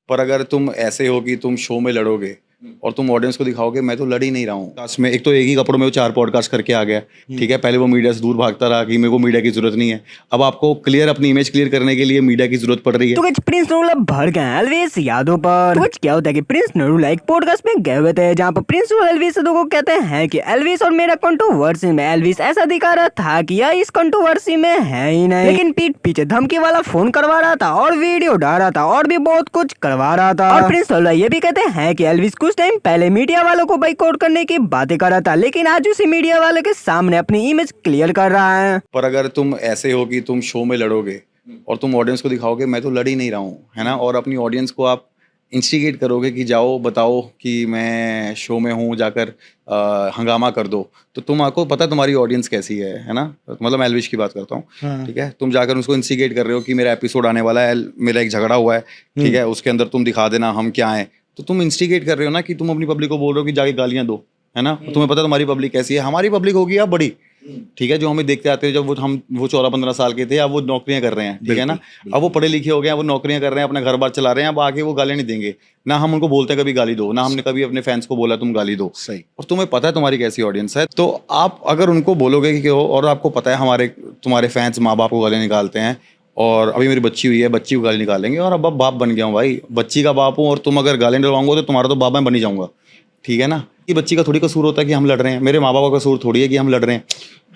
पर अगर तुम ऐसे हो कि तुम शो में लड़ोगे और तुम ऑडियंस को दिखाओगे मैं तो लड़ ही नहीं रहा हूँ कास्ट में। एक तो एक ही कपड़ों में वो 4 पॉडकास्ट करके आ गया, ठीक है। पहले वो मीडिया से दूर भागता रहा कि मेरे को मीडिया की जरूरत नहीं है। अब आपको क्लियर अपनी इमेज क्लियर करने के लिए मीडिया की जरूरत पड़ रही है। तो कुछ प्रिंस नरूला भर गए हैं एल्विस यादव पर। तो कुछ क्या होता है कि प्रिंस नरूला एक पॉडकास्ट में गए हुए थे जहाँ पर प्रिंस और एल्विस को कहते हैं कि एल्विस और मेरा कंट्रोवर्सी में एल्विस ऐसा दिखा रहा था कि यह इस कंट्रोवर्सी में है ही नहीं, लेकिन पीठ पीछे धमकी वाला फोन करवा रहा था और वीडियो डाल रहा था और भी बहुत कुछ करवा रहा था। और प्रिंस नरूला ये भी कहते हैं कि एल्विस कुछ टाइम पहले मीडिया वालों को बाइकआउट करने की बातें कर रहा था, लेकिन आज उसी मीडिया वाले के सामने अपनी इमेज क्लियर कर रहा है। पर अगर तुम ऐसे हो कि तुम शो में लड़ोगे और तुम ऑडियंस को दिखाओगे मैं तो लड़ ही नहीं रहा हूँ, है ना। और अपनी ऑडियंस को आप इंस्टिगेट करोगे कि जाओ बताओ कि मैं शो में हूँ, जाकर हंगामा कर दो, तो तुम आपको पता है तुम्हारी ऑडियंस कैसी है ना। मतलब मैं एल्विश की बात करता हूँ, ठीक है। तुम जाकर उसको इंस्टिगेट कर रहे हो कि मेरा एपिसोड आने वाला है, मेरा एक झगड़ा हुआ है, ठीक है, उसके अंदर तुम दिखा देना हम क्या हैं। तो तुम इंस्टिगेट कर रहे हो ना कि तुम अपनी पब्लिक को बोल रहे हो कि जाके गालियाँ दो, है ना। तुम्हें पता तुम्हारी पब्लिक कैसी है। हमारी पब्लिक होगी आप बड़ी, ठीक है, जो हमें देखते आते हैं जब वो 14-15 साल के थे, अब वो नौकरियां कर रहे हैं, ठीक है ना। अब वो पढ़े लिखे हो गए हैं, वो नौकरियां कर रहे हैं, अपना घर बार चला रहे हैं। अब आगे वो गाली नहीं देंगे ना। हम उनको बोलते हैं कभी गाली दो ना, हमने कभी अपने फैंस को बोला तुम गाली दो। सही। और तुम्हें पता है तुम्हारी कैसी ऑडियंस है, तो आप अगर उनको बोलोगे कि और आपको पता है तुम्हारे फैंस माँ बाप को गाली निकालते हैं, और अभी मेरी बच्ची हुई है, बच्ची को गाली निकालेंगे, और अब बाप बन गया हूँ भाई, बच्ची का बाप हूँ, और तुम अगर गाली निकलवाओगे तो तुम्हारा तो बाप मैं बन ही जाऊंगा, ठीक है ना। ये बच्ची का थोड़ी कसूर होता है कि हम लड़ रहे हैं, मेरे माँ बाप का कसूर थोड़ी है कि हम लड़ रहे हैं,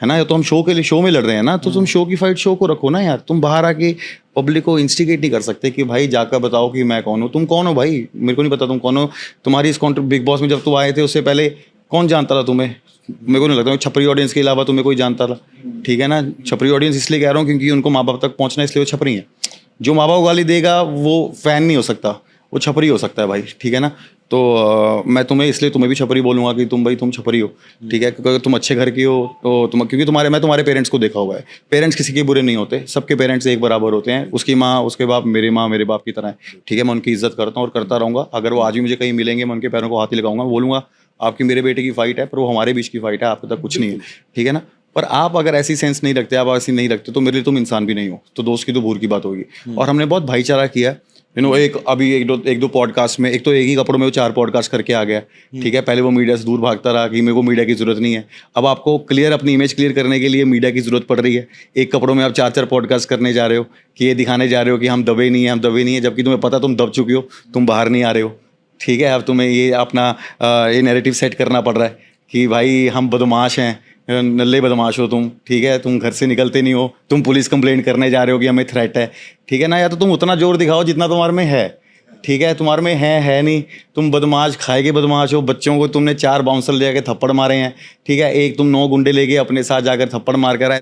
है ना। तो हम शो के लिए शो में लड़ रहे हैं ना, तो तुम शो की फाइट शो को रखो ना यार। तुम बाहर आके पब्लिक को इंस्टिगेट नहीं कर सकते कि भाई जाकर बताओ कि मैं कौन हूँ। तुम कौन हो भाई, मेरे को नहीं पता तुम कौन हो। तुम्हारी इस बिग बॉस में जब तुम आए थे उससे पहले कौन जानता था तुम्हें? मेरे को नहीं लगता छपरी ऑडियंस के अलावा तुम्हें कोई जानता था, ठीक है ना। छपरी ऑडियंस इसलिए कह रहा हूँ क्योंकि उनको माँ बाप तक पहुँचना, इसलिए वो छपरी है। जो माँ बाप को गाली देगा वो फैन नहीं हो सकता, वो छपरी हो सकता है भाई, ठीक है ना। तो मैं इसलिए तुम्हें भी छपरी बोलूँगा कि तुम छपरी हो, ठीक है। क्योंकि तुम अच्छे घर की हो तो क्योंकि मैं तुम्हारे पेरेंट्स को देखा हुआ है। पेरेंट्स किसी के बुरे नहीं होते, सबके पेरेंट्स एक बराबर होते हैं। उसकी माँ उसके बाप मेरे माँ मेरे बाप की तरह है, ठीक है। मैं उनकी इज्जत करता हूँ और करता रहूँगा। अगर वो आज भी मुझे कहीं मिलेंगे मैं उनके पैरों को हाथ ही लगाऊंगा, बोलूँगा आपकी मेरे बेटे की फाइट है, पर वो हमारे बीच की फाइट है, आपके तक कुछ नहीं है, ठीक है ना। पर आप अगर ऐसी सेंस नहीं रखते, आप ऐसी नहीं रखते, तो मेरे लिए तुम इंसान भी नहीं हो। तो दोस्त की तो भूर की बात होगी। और हमने बहुत भाईचारा किया, एक दो पॉडकास्ट में, एक तो एक ही कपड़ों में वो 4 पॉडकास्ट करके आ गया, ठीक है। पहले वो मीडिया से दूर भागता रहा कि मेरे को मीडिया की जरूरत नहीं है। अब आपको क्लियर अपनी इमेज क्लियर करने के लिए मीडिया की जरूरत पड़ रही है। एक कपड़ों में आप 4 पॉडकास्ट करने जा रहे हो कि ये दिखाने जा रहे हो कि हम दबे नहीं है, जबकि तुम्हें पता तुम दब चुके हो, तुम बाहर नहीं आ रहे हो, ठीक है। अब तुम्हें ये अपना ये नैरेटिव सेट करना पड़ रहा है कि भाई हम बदमाश हैं, नल्ले बदमाश हो तुम, ठीक है। तुम घर से निकलते नहीं हो, तुम पुलिस कंप्लेंट करने जा रहे हो कि हमें थ्रेट है, ठीक है ना। या तो तुम उतना जोर दिखाओ जितना तुम्हारे में है, ठीक है। तुम्हारे में है नहीं। तुम बदमाश खाए के बदमाश हो। बच्चों को तुमने 4 बाउंसर ले जाके थप्पड़ मारे हैं, ठीक है। एक तुम 9 गुंडे लेके अपने साथ जाकर थप्पड़ मार कर आए।